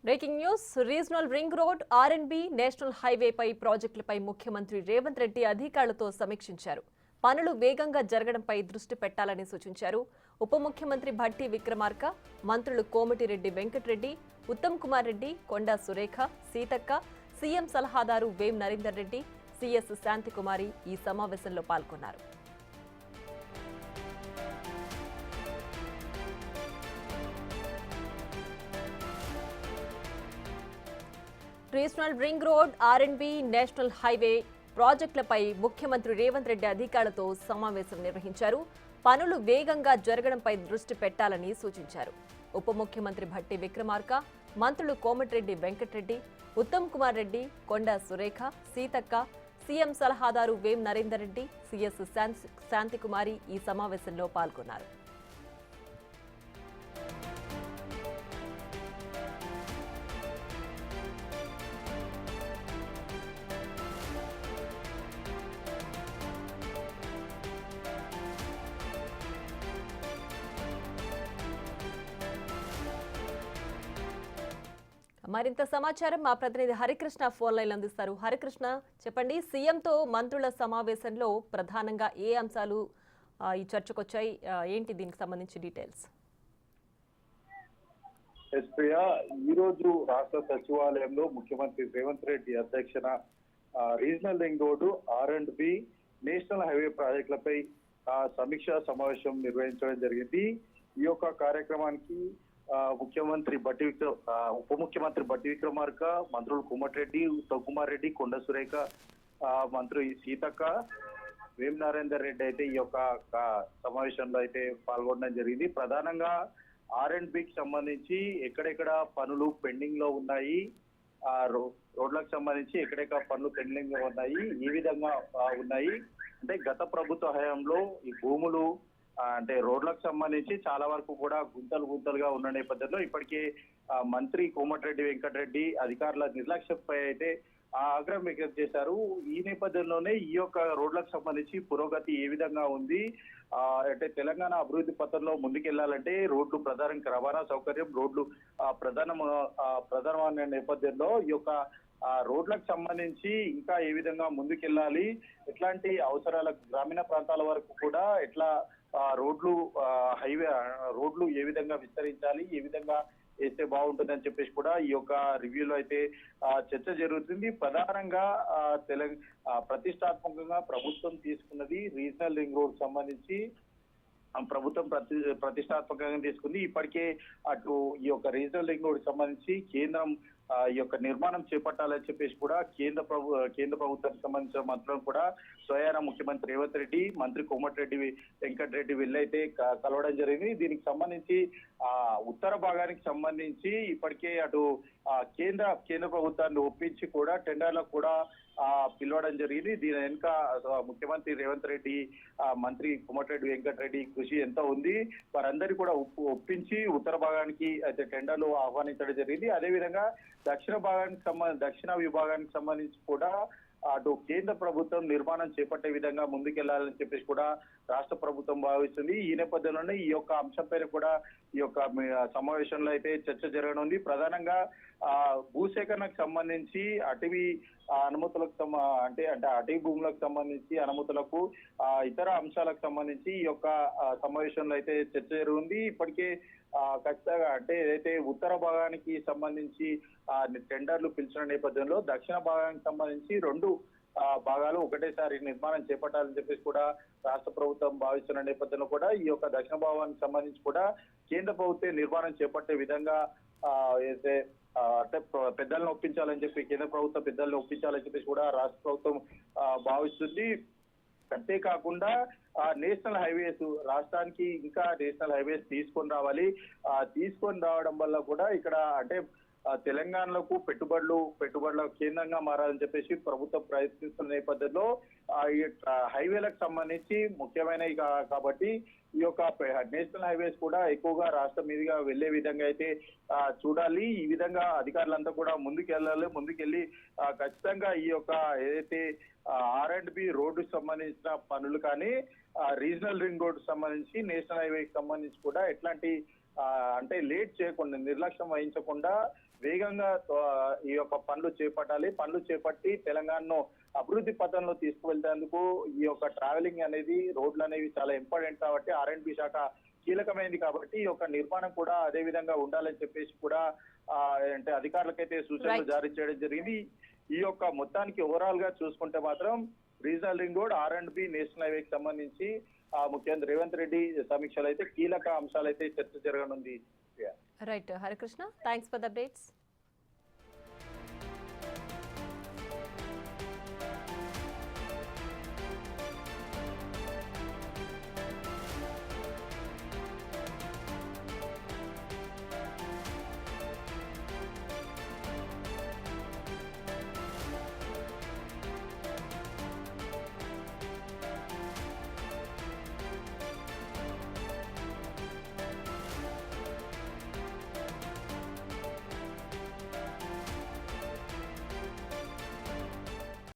Breaking news regional ring road ఆర్ఎండ్బి national హైవేపై ప్రాజెక్టులపై ముఖ్యమంత్రి రేవంత్ రెడ్డి అధికారులతో సమీక్షించారు. పనులు వేగంగా జరగడంపై దృష్టి పెట్టాలని సూచించారు. ఉప ముఖ్యమంత్రి భట్టి విక్రమార్క, మంత్రులు కోమటిరెడ్డి వెంకటరెడ్డి, ఉత్తమ్ కుమార్ రెడ్డి, కొండా సురేఖ, సీతక్క, సీఎం సలహాదారు వేం నరేందర్ రెడ్డి, సీఎస్ శాంతికుమారి ఈ సమావేశంలో పాల్గొన్నారు. రీజనల్ రింగ్ రోడ్ ఆర్ఎండ్బి నేషనల్ హైవే ప్రాజెక్టులపై ముఖ్యమంత్రి రేవంత్ రెడ్డి అధికారులతో సమావేశం నిర్వహించారు. పనులు వేగంగా జరగడంపై దృష్టి పెట్టాలని సూచించారు. ఉప ముఖ్యమంత్రి భట్టి విక్రమార్క, మంత్రులు కోమటిరెడ్డి వెంకటరెడ్డి, ఉత్తమ్ కుమార్ రెడ్డి, కొండా సురేఖ, సీతక్క, సీఎం సలహాదారు వేం నరేందర్ రెడ్డి, సీఎస్ శాంతికుమారి ఈ సమావేశంలో పాల్గొన్నారు. మరింత సమాచారం మా ప్రతినిధి హరికృష్ణ ఫోన్ లైన్ అందిస్తారు. హరికృష్ణ, చెప్పండి, సీఎంతో మంత్రుల సమావేశంలో ప్రధానంగా ఏ అంశాలు ఈ చర్చకు వచ్చాయి, ఏంటి దీనికి సంబంధించి డీటెయిల్స్? ఈ రోజు రాష్ట్ర సచివాలయంలో ముఖ్యమంత్రి రేవంత్ రెడ్డి అధ్యక్షన regional ring road R and B national highway ప్రాజెక్టులపై సమీక్షా సమావేశం నిర్వహించడం జరిగింది. ఈ యొక్క కార్యక్రమానికి ముఖ్యమంత్రి ఉప ముఖ్యమంత్రి భట్టి విక్రమార్క, మంత్రులు కోమటిరెడ్డి, ఉత్తమ్ కుమార్ రెడ్డి, కొండ సురేఖ, మంత్రి సీతక్క, వేం నరేందర్ రెడ్డి అయితే ఈ యొక్క సమావేశంలో అయితే పాల్గొనడం జరిగింది. ప్రధానంగా ఆర్ఎండ్బికి సంబంధించి ఎక్కడెక్కడ పనులు పెండింగ్ లో ఉన్నాయి, రోడ్లకు సంబంధించి ఎక్కడెక్కడ పనులు పెండింగ్ లో ఉన్నాయి, ఈ విధంగా ఉన్నాయి. అంటే గత ప్రభుత్వ హయాంలో ఈ భూములు అంటే రోడ్లకు సంబంధించి చాలా వరకు కూడా గుంతలుగా ఉన్న నేపథ్యంలో ఇప్పటికే మంత్రి కోమటిరెడ్డి వెంకటరెడ్డి అధికారుల నిర్లక్ష్యంపై అయితే ఆగ్రహం వ్యక్తం చేశారు. ఈ నేపథ్యంలోనే ఈ యొక్క రోడ్లకు సంబంధించి పురోగతి ఏ విధంగా ఉంది, అంటే తెలంగాణ అభివృద్ధి పథంలో ముందుకెళ్లాలంటే రోడ్లు ప్రధాన రవాణా సౌకర్యం, రోడ్లు ప్రధానమైన నేపథ్యంలో ఈ యొక్క రోడ్లకు సంబంధించి ఇంకా ఏ విధంగా ముందుకెళ్లాలి, ఎట్లాంటి అవసరాలకు గ్రామీణ ప్రాంతాల వరకు కూడా ఎట్లా రోడ్లు ఏ విధంగా విస్తరించాలి, ఏ విధంగా వేస్తే బాగుంటుందని చెప్పేసి కూడా ఈ యొక్క రివ్యూలో అయితే చర్చ జరుగుతుంది. ప్రధానంగా ప్రతిష్టాత్మకంగా ప్రభుత్వం తీసుకున్నది రీజనల్ రింగ్ రోడ్ సంబంధించి ప్రభుత్వం ప్రతిష్టాత్మకంగా తీసుకుంది. ఇప్పటికే అటు ఈ యొక్క రీజనల్ రింగ్ రోడ్ సంబంధించి కేంద్రం ఈ యొక్క నిర్మాణం చేపట్టాలని చెప్పేసి కూడా కేంద్ర ప్రభుత్వానికి సంబంధించిన మంత్రులను కూడా స్వయాన ముఖ్యమంత్రి రేవంత్ రెడ్డి, మంత్రి కోమటిరెడ్డి వెంకటరెడ్డి వెళ్ళైతే కలవడం జరిగింది. దీనికి సంబంధించి ఉత్తర భాగానికి సంబంధించి ఇప్పటికే అటు కేంద్ర ప్రభుత్వాన్ని ఒప్పించి కూడా టెండర్లకు కూడా పిలవడం జరిగింది. దీని వెనుక ముఖ్యమంత్రి రేవంత్ రెడ్డి, మంత్రి కోమటిరెడ్డి వెంకటరెడ్డి కృషి ఎంత ఉంది, వారందరినీ కూడా ఒప్పించి ఉత్తర భాగానికి అయితే టెండర్లు ఆహ్వానించడం జరిగింది. అదేవిధంగా దక్షిణ విభాగానికి సంబంధించి కూడా అటు కేంద్ర ప్రభుత్వం నిర్మాణం చేపట్టే విధంగా ముందుకెళ్లాలని చెప్పేసి కూడా రాష్ట్ర ప్రభుత్వం భావిస్తుంది. ఈ నేపథ్యంలోనే ఈ యొక్క అంశంపైన కూడా ఈ యొక్క సమావేశంలో అయితే చర్చ జరగనుంది. ప్రధానంగా భూసేకరణకు సంబంధించి అటవీ అనుమతులకు అంటే అటవీ భూములకు సంబంధించి అనుమతులకు ఇతర అంశాలకు సంబంధించి ఈ యొక్క సమావేశంలో అయితే చర్చ జరుగుతుంది. ఇప్పటికే ఖచ్చితంగా అంటే ఏదైతే ఉత్తర భాగానికి సంబంధించి టెండర్లు పిలిచిన నేపథ్యంలో దక్షిణ భాగానికి సంబంధించి రెండు భాగాలు ఒకటేసారి నిర్మాణం చేపట్టాలని చెప్పేసి కూడా రాష్ట్ర ప్రభుత్వం భావిస్తున్న నేపథ్యంలో కూడా ఈ యొక్క దక్షిణ భాగానికి సంబంధించి కూడా కేంద్ర ప్రభుత్వం నిర్మాణం చేపట్టే విధంగా అయితే అంటే పెద్దలను ఒప్పించాలని చెప్పి కేంద్ర ప్రభుత్వ పెద్దలను ఒప్పించాలని చెప్పేసి కూడా రాష్ట్ర ప్రభుత్వం భావిస్తుంది. అంతేకాకుండా నేషనల్ హైవేస్ రాష్ట్రానికి ఇంకా నేషనల్ హైవేస్ తీసుకొని రావడం వల్ల కూడా ఇక్కడ అంటే తెలంగాణలకు పెట్టుబడుల కేంద్రంగా మారాలని చెప్పేసి ప్రభుత్వం ప్రయత్నిస్తున్న నేపథ్యంలో హైవేలకు సంబంధించి ముఖ్యమైనవి కాబట్టి ఈ యొక్క నేషనల్ హైవేస్ కూడా ఎక్కువగా రాష్ట్రం మీదుగా వెళ్లే విధంగా అయితే చూడాలి. ఈ విధంగా అధికారులంతా కూడా ముందుకెళ్లి ఖచ్చితంగా ఈ యొక్క ఏదైతే ఆర్ఎండ్బి రోడ్డుకు సంబంధించిన పనులు కానీ రీజనల్ రింగ్ రోడ్డు సంబంధించి నేషనల్ హైవేకి సంబంధించి కూడా ఎట్లాంటి అంటే లేట్ చేయకుండా నిర్లక్ష్యం వహించకుండా వేగంగా ఈ యొక్క పనులు చేపట్టాలి. పనులు చేపట్టి తెలంగాణను అభివృద్ధి పథంలో తీసుకువెళ్తేందుకు ఈ యొక్క ట్రావెలింగ్ అనేది, రోడ్లు అనేవి చాలా ఇంపార్టెంట్ కాబట్టి R&B శాఖ కీలకమైంది కాబట్టి ఈ యొక్క నిర్మాణం కూడా అదే విధంగా ఉండాలని చెప్పేసి కూడా అంటే అధికారులకైతే సూచనలు జారీ చేయడం జరిగింది. ఈ యొక్క మొత్తానికి ఓవరాల్ గా చూసుకుంటే మాత్రం regional ring road, R&B national హైవేకి సంబంధించి ముఖ్యమంత్రి రేవంత్ రెడ్డి సమీక్షలు అయితే కీలక అంశాలైతే చర్చ జరగనుంది. Right Harikrishna, thanks for the updates.